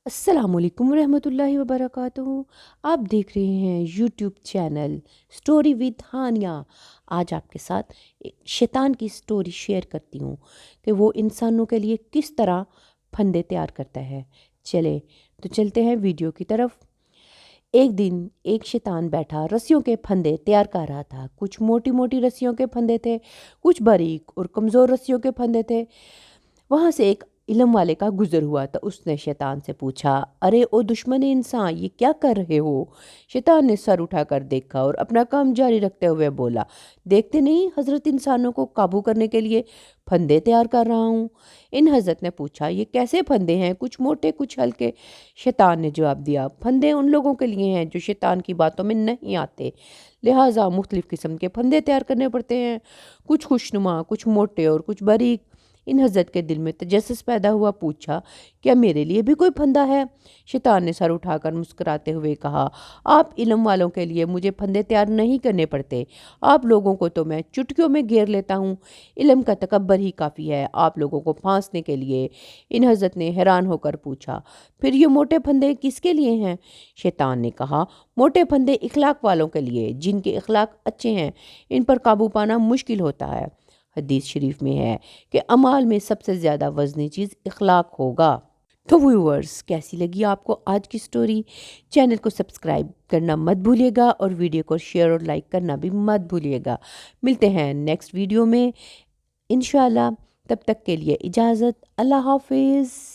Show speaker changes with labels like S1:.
S1: السلام علیکم ورحمۃ اللہ وبرکاتہ۔ آپ دیکھ رہے ہیں YouTube channel story with Hania. آج آپ کے ساتھ ایک شیطان کی سٹوری شیئر کرتی ہوں کہ وہ انسانوں کے لیے کس طرح پھندے تیار کرتا ہے۔ چلے تو چلتے ہیں ویڈیو کی طرف۔ ایک دن ایک شیطان بیٹھا رسیوں کے پھندے تیار کر رہا تھا۔ کچھ موٹی موٹی رسیوں کے پھندے تھے، کچھ باریک اور کمزور رسیوں کے پھندے تھے۔ وہاں سے ایک علم والے کا گزر ہوا تو اس نے شیطان سے پوچھا، ارے او دشمن انسان، یہ کیا کر رہے ہو؟ شیطان نے سر اٹھا کر دیکھا اور اپنا کام جاری رکھتے ہوئے بولا، دیکھتے نہیں حضرت انسانوں کو قابو کرنے کے لیے پھندے تیار کر رہا ہوں۔ ان حضرت نے پوچھا، یہ کیسے پھندے ہیں؟ کچھ موٹے کچھ ہلکے؟ شیطان نے جواب دیا، پھندے ان لوگوں کے لیے ہیں جو شیطان کی باتوں میں نہیں آتے، لہٰذا مختلف قسم کے پھندے تیار کرنے پڑتے ہیں، کچھ خوشنما، کچھ موٹے اور کچھ باریک۔ ان حضرت کے دل میں تجسس پیدا ہوا، پوچھا، کیا میرے لیے بھی کوئی پھندا ہے؟ شیطان نے سر اٹھا کر مسکراتے ہوئے کہا، آپ علم والوں کے لیے مجھے پھندے تیار نہیں کرنے پڑتے، آپ لوگوں کو تو میں چٹکیوں میں گھیر لیتا ہوں، علم کا تکبر ہی کافی ہے آپ لوگوں کو پھانسنے کے لیے۔ ان حضرت نے حیران ہو کر پوچھا، پھر یہ موٹے پھندے کس کے لیے ہیں؟ شیطان نے کہا، موٹے پھندے اخلاق والوں کے لیے، جن کے اخلاق اچھے ہیں، ان پر قابو پانا مشکل ہوتا ہے۔ حدیث شریف میں ہے کہ اعمال میں سب سے زیادہ وزنی چیز اخلاق ہوگا۔ تو ویورز، کیسی لگی آپ کو آج کی سٹوری؟ چینل کو سبسکرائب کرنا مت بھولیے گا اور ویڈیو کو شیئر اور لائک کرنا بھی مت بھولیے گا۔ ملتے ہیں نیکسٹ ویڈیو میں انشاءاللہ، تب تک کے لیے اجازت، اللہ حافظ۔